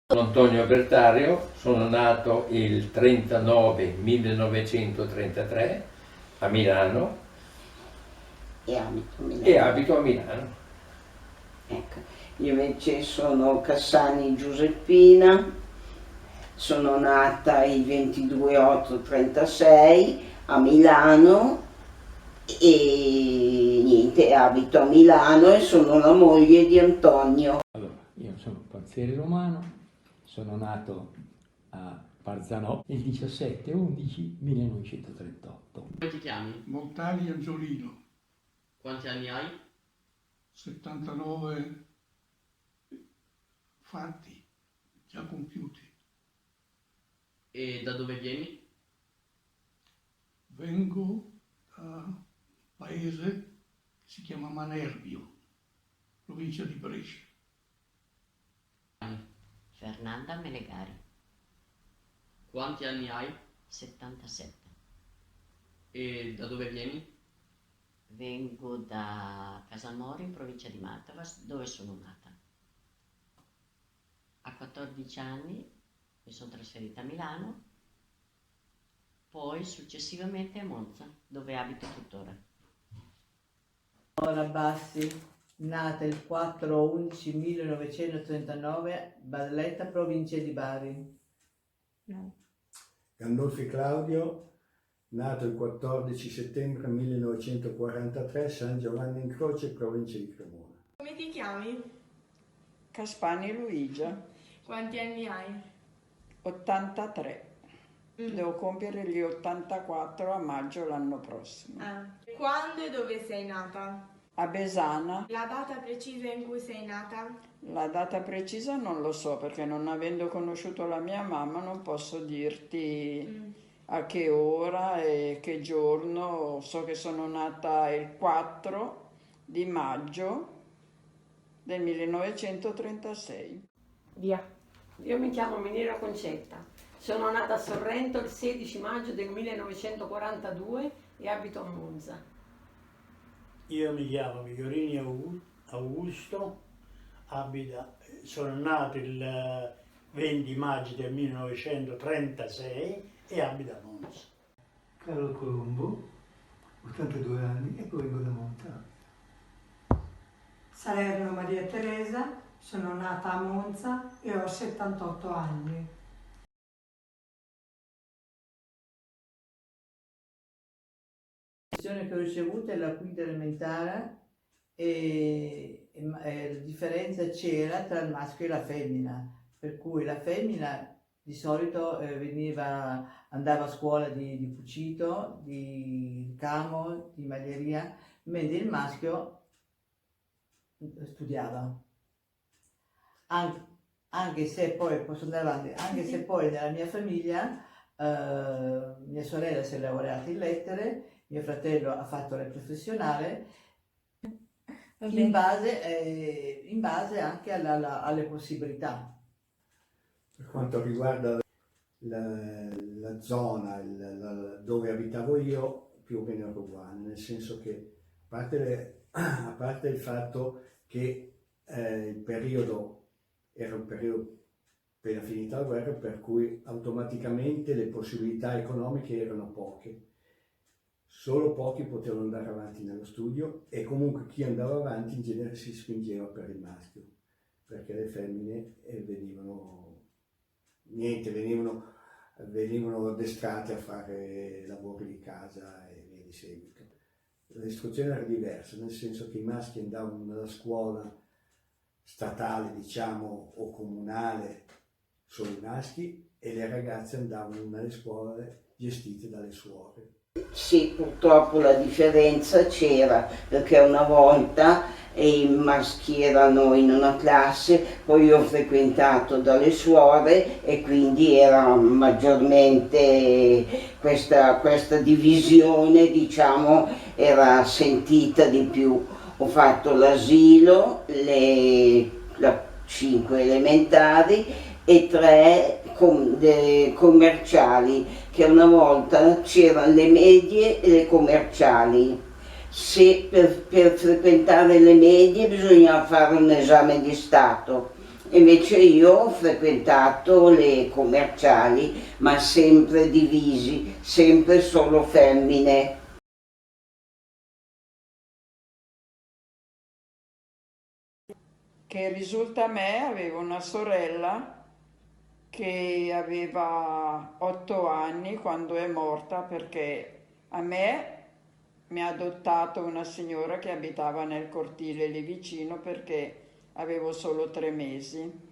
Sono Antonio Bertario, sono nato il 39 1933 a Milano E abito a Milano. e abito a Milano. Ecco. Io invece sono Cassani Giuseppina, sono nata il 22/8/36 a Milano e niente, abito a Milano e sono la moglie di Antonio. Allora, io sono Panzieri Romano, sono nato a Parzanò il 17/11/1938. Come ti chiami? Montali Angiolino, Quanti anni hai? 79 fatti, già compiuti. E da dove vieni? Vengo da un paese che si chiama Manerbio, provincia di Brescia. Fernanda Melegari, Quanti anni hai? 77. E da dove vieni? Vengo da Casalmori in provincia di Mantova, dove sono nata. A 14 anni mi sono trasferita a Milano, poi successivamente a Monza, dove abito tuttora. Laura Bassi, nata il 4/11/1939, Barletta, provincia di Bari. Gandolfi Claudio, nato il 14 settembre 1943, San Giovanni in Croce, provincia di Cremona. Come ti chiami? Caspani Luigia, Quanti anni hai? 83. Devo compiere gli 84 a maggio l'anno prossimo. Quando e dove sei nata? A Besana, La data precisa in cui sei nata? la data precisa non lo so perché non avendo conosciuto la mia mamma non posso dirti a che ora e che giorno. So che sono nata il 4 di maggio del 1936. Via. Io mi chiamo Miniera Concetta, sono nata a Sorrento il 16 maggio del 1942 e abito a Monza. Io mi chiamo Migliorini Augusto, sono nato il 20 maggio del 1936 e abito a Monza. Carlo Colombo, 82 anni e provengo da Monza. Salerno Maria Teresa, sono nata a Monza e ho 78 anni. L'istruzione che ho ricevuto è la quinta elementare e la differenza c'era tra il maschio e la femmina, per cui la femmina di solito andava a scuola di cucito, di ricamo, di maglieria, mentre il maschio studiava. Anche se poi, posso andare avanti, anche se poi nella mia famiglia mia sorella si è laureata in lettere, mio fratello ha fatto il professionale in base anche alle possibilità. Per quanto riguarda la zona dove abitavo io, più o meno ero uguale, nel senso che a parte il fatto che il periodo era un periodo appena finita la guerra, per cui automaticamente le possibilità economiche erano poche. Solo pochi potevano andare avanti nello studio e comunque chi andava avanti in genere si spingeva per il maschio, perché le femmine venivano addestrate a fare lavori di casa e via di seguito. L'istruzione era diversa, nel senso che i maschi andavano nella scuola statale, diciamo, o comunale, solo i maschi, e le ragazze andavano nelle scuole gestite dalle suore. Sì, purtroppo la differenza c'era, perché una volta i maschi erano in una classe, poi io ho frequentato dalle suore e quindi era maggiormente questa divisione, diciamo, era sentita di più. Ho fatto l'asilo, le 5 elementari e 3 commerciali, che una volta c'erano le medie e le commerciali. Se per frequentare le medie bisognava fare un esame di Stato Invece io ho frequentato le commerciali, ma sempre divisi, sempre solo femmine. Che risulta a me, avevo una sorella che aveva 8 anni quando è morta perché a me mi ha adottato una signora che abitava nel cortile lì vicino perché avevo solo 3 mesi.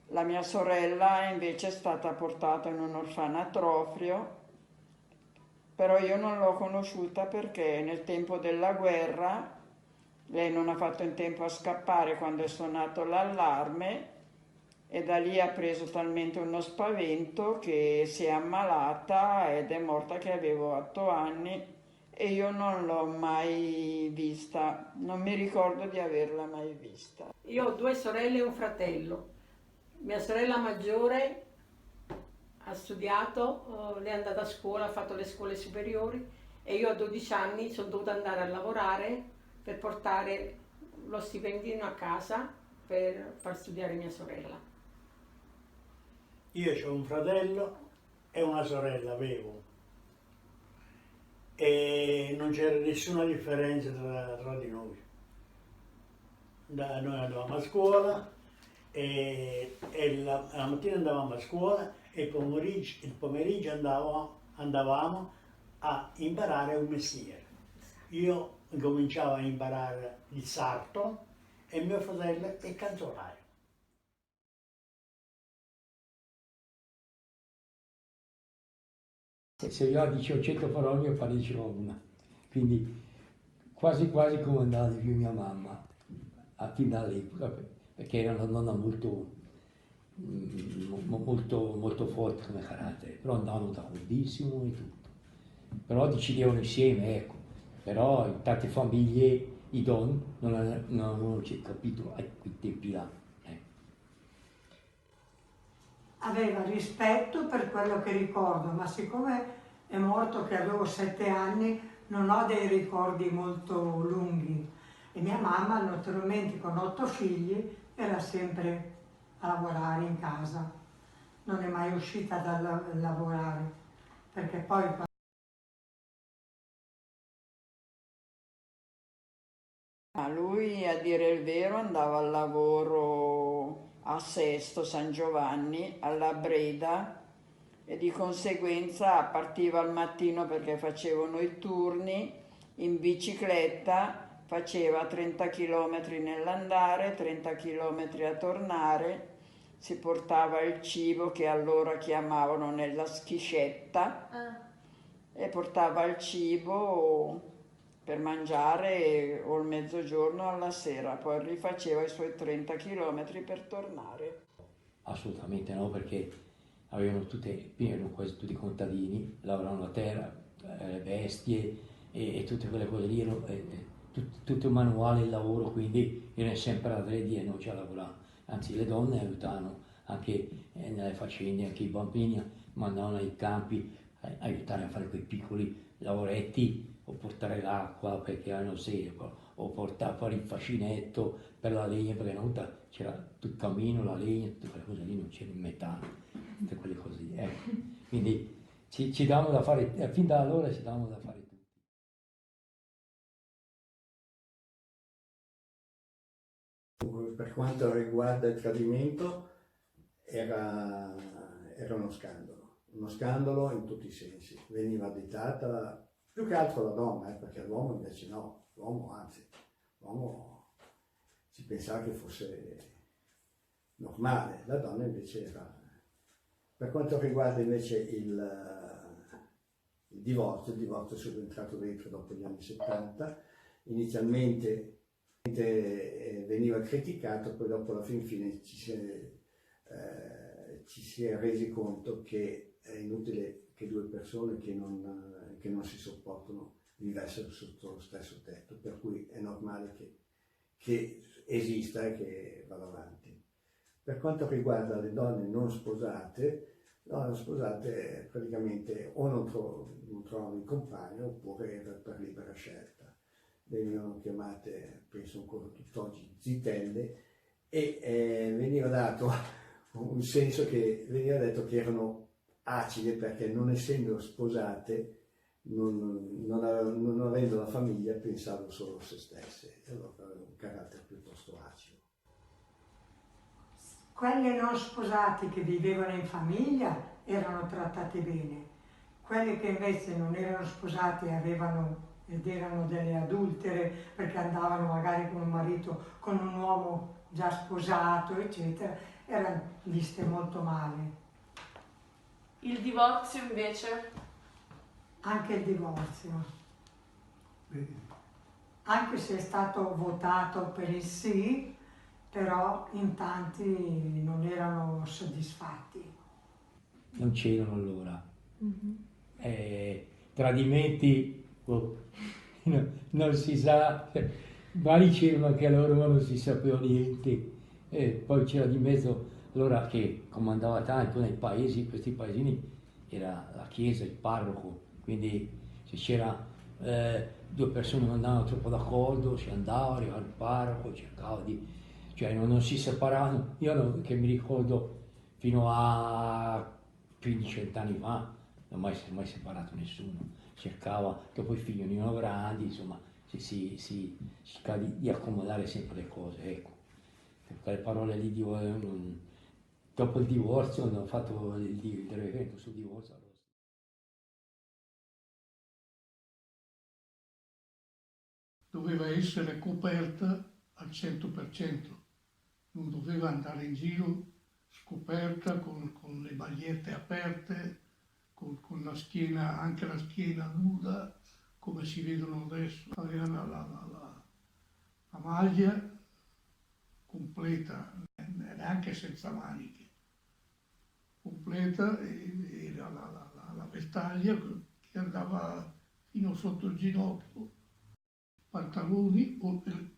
La mia sorella invece è stata portata in un orfanatrofio, però io non l'ho conosciuta perché nel tempo della guerra lei non ha fatto in tempo a scappare quando è suonato l'allarme e da lì ha preso talmente uno spavento che si è ammalata ed è morta che avevo 8 anni e io non l'ho mai vista, non mi ricordo di averla mai vista. Io ho 2 sorelle e un fratello. Mia sorella maggiore ha studiato, lei è andata a scuola, ha fatto le scuole superiori e io a 12 anni sono dovuta andare a lavorare per portare lo stipendino a casa per far studiare mia sorella. Io ho un fratello e una sorella, avevo. E non c'era nessuna differenza tra di noi. Noi andavamo a scuola e la mattina andavamo a scuola e il pomeriggio andavamo a imparare un mestiere. Io cominciavo a imparare il sarto e mio fratello il canzolaio. Se io dicevo 100 parole, io ne dicevo una. Quindi quasi quasi come andava di più mia mamma, fin dall'epoca, perché era una donna molto forte come carattere, però andavano d'accordissimo e tutto. Però decidevano insieme, ecco. Però in tante famiglie i don non avevano capito a quei tempi là. Aveva rispetto per quello che ricordo, ma siccome è morto che avevo 7 anni, non ho dei ricordi molto lunghi. E mia mamma, naturalmente con 8 figli, era sempre a lavorare in casa. Non è mai uscita da lavorare, perché poi... Lui, a dire il vero, andava al lavoro a Sesto, San Giovanni, alla Breda, e di conseguenza partiva al mattino perché facevano i turni in bicicletta, faceva 30 km nell'andare, 30 km a tornare, si portava il cibo che allora chiamavano nella schiscetta e portava il cibo per mangiare o il mezzogiorno o alla sera, poi rifaceva i suoi 30 km per tornare. Assolutamente no, perché erano quasi tutti contadini, lavoravano la terra, le bestie e tutte quelle cose lì, tutto manuale il lavoro, quindi io ne sempre avrei di non c'è a lavorare. Anzi, le donne aiutavano anche nelle faccende, anche i bambini mandavano ai campi a aiutare a fare quei piccoli lavoretti o portare l'acqua perché hanno sede, o portare a fare il fascinetto per la legna, perché una volta c'era tutto il cammino, la legna, tutte quelle cose lì, non c'era il metano, tutte quelle cose lì. Ecco. Quindi ci davano da fare, fin da allora ci davano da fare tutto. Per quanto riguarda il tradimento, era uno scandalo in tutti i sensi, veniva additata più che altro la donna, perché l'uomo invece no, l'uomo si pensava che fosse normale, la donna invece era... Per quanto riguarda invece il divorzio è subentrato dentro dopo gli anni 70, inizialmente veniva criticato, poi dopo alla fine ci si è resi conto che è inutile che 2 persone che non si sopportano vivessero sotto lo stesso tetto, per cui è normale che esista e che vada avanti. Per quanto riguarda le donne non sposate praticamente o non trovano il compagno oppure per libera scelta. Venivano chiamate, penso ancora tutt'oggi, zitelle, e veniva dato un senso che veniva detto che erano acide perché non essendo sposate, non avendo la famiglia, pensavano solo a se stesse, e allora avevano un carattere piuttosto acido. Quelle non sposate che vivevano in famiglia erano trattate bene, quelle che invece non erano sposate ed erano delle adultere perché andavano magari con un marito, con un uomo già sposato, eccetera, erano viste molto male. Il divorzio invece? Anche il divorzio. Anche se è stato votato per il sì, però in tanti non erano soddisfatti. Non c'erano allora. Tradimenti, non si sa, vari c'erano anche loro ma non si sapeva niente. Poi c'era di mezzo allora che comandava tanto nei paesi, questi paesini, era la chiesa, il parroco, quindi se c'era due persone che non andavano troppo d'accordo, si andava, arrivava il parroco, cercava di... cioè non si separavano. Io che mi ricordo fino a più di 100 anni fa, non ho mai separato nessuno, cercava, dopo i figli venivano grandi, insomma, si cercava di accomodare sempre le cose, ecco. Per quelle parole lì, dopo il divorzio hanno fatto l'evento sul divorzio. Doveva essere coperta al 100%, non doveva andare in giro scoperta con le magliette aperte, con la schiena, anche la schiena nuda, come si vedono adesso. Aveva la maglia completa, neanche senza maniche, completa, e la vestaglia che andava fino sotto il ginocchio, pantaloni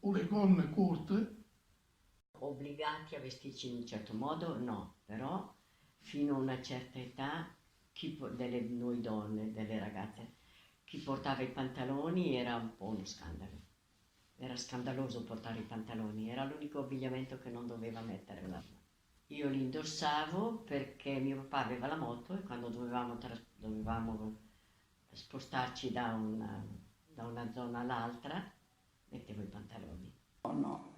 o le gonne corte. Obbligati a vestirci in un certo modo, no, però fino a una certa età, noi donne, delle ragazze, chi portava i pantaloni era un po' uno scandalo. Era scandaloso portare i pantaloni, era l'unico abbigliamento che non doveva mettere la donna. Io li indossavo perché mio papà aveva la moto e quando dovevamo spostarci da una zona all'altra, mettevo i pantaloni. No.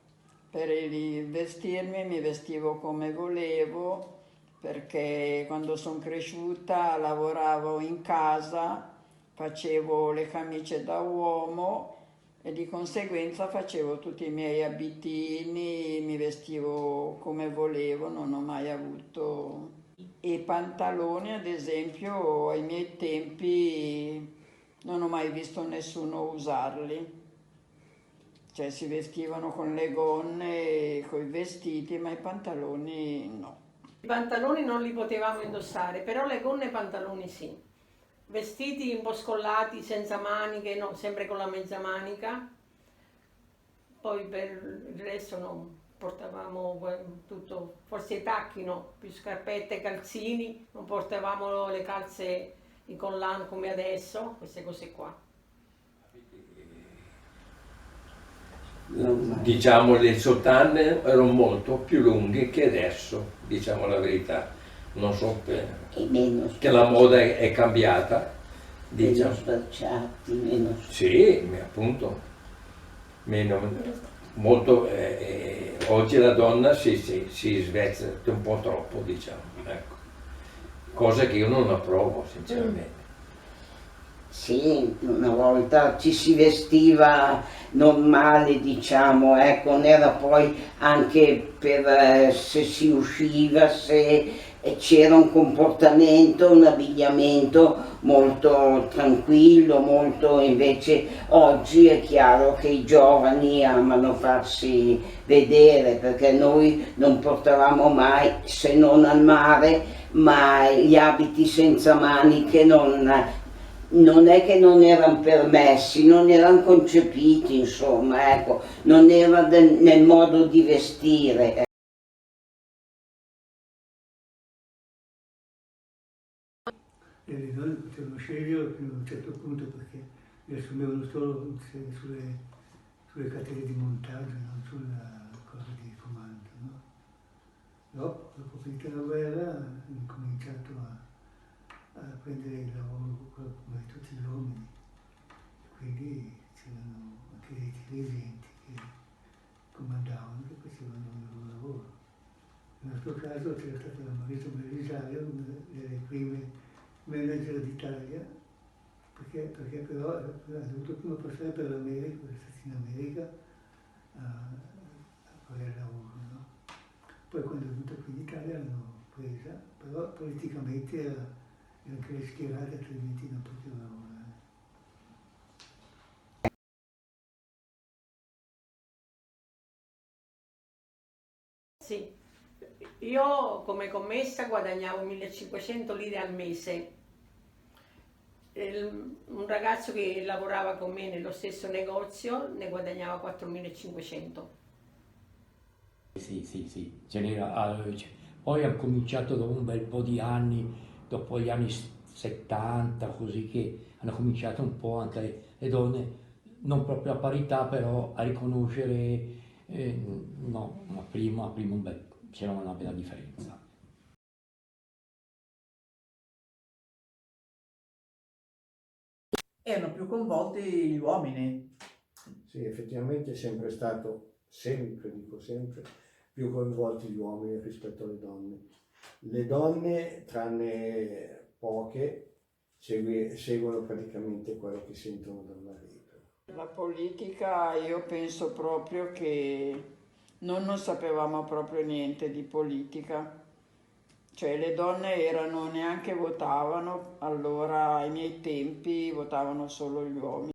Per vestirmi mi vestivo come volevo, perché quando sono cresciuta lavoravo in casa, facevo le camicie da uomo e di conseguenza facevo tutti i miei abitini, mi vestivo come volevo, non ho mai avuto... I pantaloni, ad esempio, ai miei tempi non ho mai visto nessuno usarli. Cioè si vestivano con le gonne, con i vestiti, ma i pantaloni no. I pantaloni non li potevamo indossare, però le gonne e i pantaloni sì. Vestiti un po' scollati, senza maniche, no, sempre con la mezza manica. Poi per il resto no, portavamo tutto, forse i tacchi no, più scarpette, calzini, non portavamo le calze, i collan come adesso, queste cose qua. Diciamo le sottane erano molto più lunghe che adesso, diciamo la verità. Non so che la moda è cambiata. Meno sfalciati, meno... Sì, appunto. Molto, oggi la donna si svezza un po' troppo, diciamo. Ecco. Cosa che io non approvo, sinceramente. Sì, una volta ci si vestiva normale, diciamo, ecco, non era poi anche per se si usciva, se c'era un comportamento, un abbigliamento molto tranquillo, molto invece oggi è chiaro che i giovani amano farsi vedere perché noi non portavamo mai, se non al mare, ma gli abiti senza maniche non è che non erano permessi, non erano concepiti, insomma, ecco, non era nel modo di vestire. Le donne potevano scegliere fino a un certo punto perché le assumevano solo sulle catene di montaggio, non sulla cosa di comando. No? finita la guerra ho incominciato a prendere il lavoro come tutti gli uomini, quindi c'erano anche dei dirigenti che comandavano, che facevano il loro lavoro. Nel nostro caso c'era stata la Marisa Belisario, una delle prime manager d'Italia, perché però ha dovuto prima passare per l'America, per stare in America a fare il lavoro, no? Poi quando è venuta qui in Italia l'hanno presa, però politicamente era anche schierata, altrimenti non poteva lavorare. Sì, io come commessa guadagnavo 1500 lire al mese. Un ragazzo che lavorava con me nello stesso negozio ne guadagnava 4500. Sì, ce n'era. Poi ho cominciato dopo un bel po' di anni, dopo gli anni 70, così che hanno cominciato un po' anche le donne, non proprio a parità, però a riconoscere, no, ma prima c'era una bella differenza. Erano più coinvolti gli uomini. Sì, effettivamente è sempre stato, dico sempre, più coinvolti gli uomini rispetto alle donne. Le donne, tranne poche, seguono praticamente quello che sentono dal marito. La politica, io penso proprio che noi non sapevamo proprio niente di politica. Cioè le donne neanche votavano, allora ai miei tempi votavano solo gli uomini.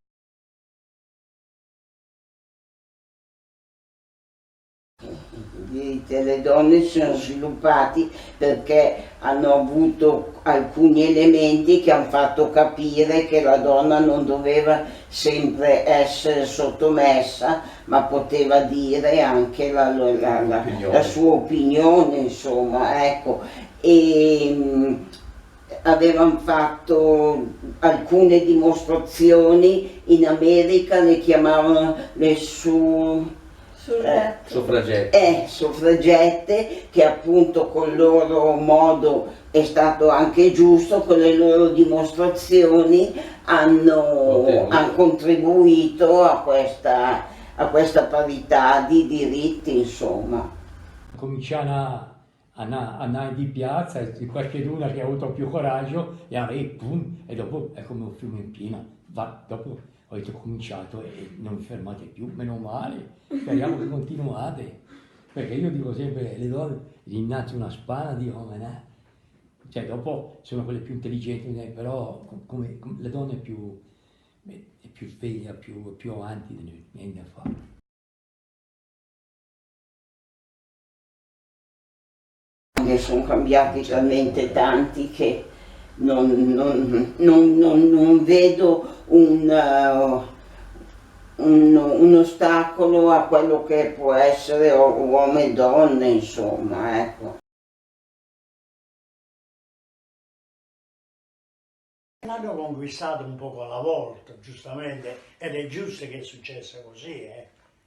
Le donne si sono sviluppati perché hanno avuto alcuni elementi che hanno fatto capire che la donna non doveva sempre essere sottomessa, ma poteva dire anche la sua opinione, insomma, ecco. E avevano fatto alcune dimostrazioni in America, le chiamavano le suffragette, che appunto col loro modo è stato anche giusto, con le loro dimostrazioni hanno contribuito a questa parità di diritti, insomma. Cominciano a andare di piazza, e qualcuno che ha avuto più coraggio e dopo è come un fiume in piena. Dopo avete cominciato e non vi fermate più, meno male, speriamo che continuate, perché io dico sempre, le donne gli innanzi una spada, dico, ma no, cioè dopo sono quelle più intelligenti, però come le donne è più sveglia, più avanti, niente da fare. Sono cambiati talmente tanti che non vedo un ostacolo a quello che può essere uomo e donne, insomma, ecco. L'hanno conquistato un poco alla volta, giustamente, ed è giusto che è successo così,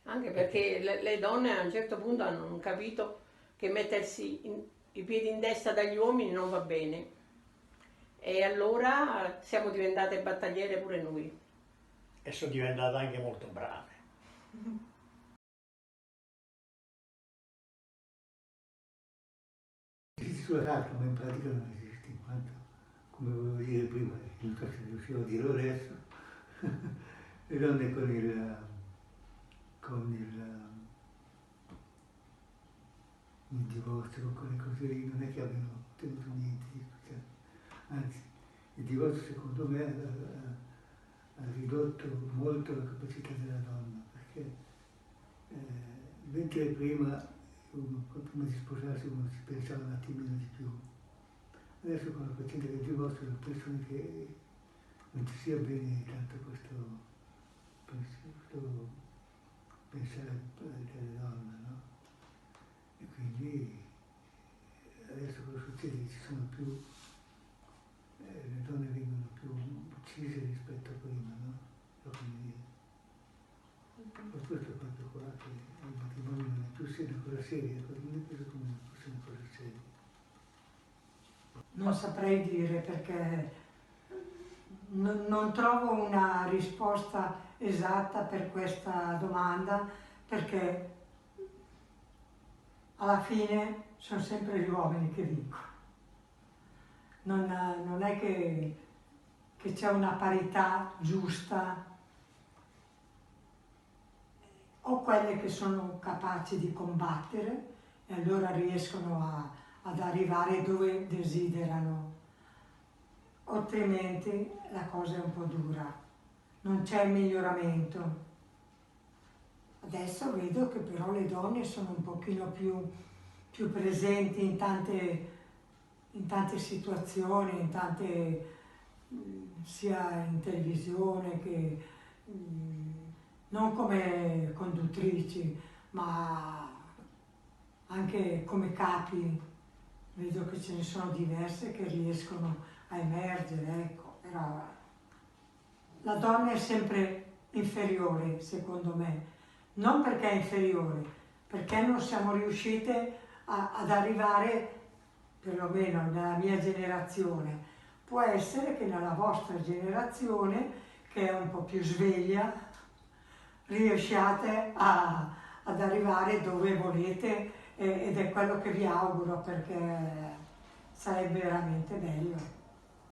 Anche perché le donne a un certo punto hanno capito che mettersi i piedi in testa dagli uomini non va bene. E allora siamo diventate battagliere pure noi. E sono diventate anche molto brave. Esiste sulla carta, ma in pratica non esiste, in quanto, come volevo dire prima, non so se riuscivo a dirlo adesso, le donne con il divorzio, con le cose lì, non è che abbiano ottenuto niente di speciale. Anzi, il divorzio secondo me ha ridotto molto la capacità della donna, perché mentre prima di sposarsi uno si pensava un attimino di più, adesso con la faccenda del divorzio le persone che non ci sia bene tanto questo pensare delle donne, no? E quindi adesso cosa succede? Ci sono più, le donne vengono più uccise rispetto a prima, no? Per questo è proprio qua che il matrimonio non è più una cosa seria, non è preso come una cosa seria. Non saprei dire perché non trovo una risposta esatta per questa domanda, perché alla fine sono sempre gli uomini che vincono. Non è che c'è una parità giusta, o quelle che sono capaci di combattere e allora riescono ad arrivare dove desiderano, altrimenti la cosa è un po' dura, non c'è miglioramento. Adesso vedo che però le donne sono un pochino più presenti in tante situazioni, sia in televisione che non come conduttrici, ma anche come capi. Vedo che ce ne sono diverse che riescono a emergere, ecco. Però la donna è sempre inferiore, secondo me, non perché è inferiore, perché non siamo riuscite ad arrivare, perlomeno nella mia generazione. Può essere che nella vostra generazione, che è un po' più sveglia, riusciate ad arrivare dove volete, ed è quello che vi auguro, perché sarebbe veramente bello.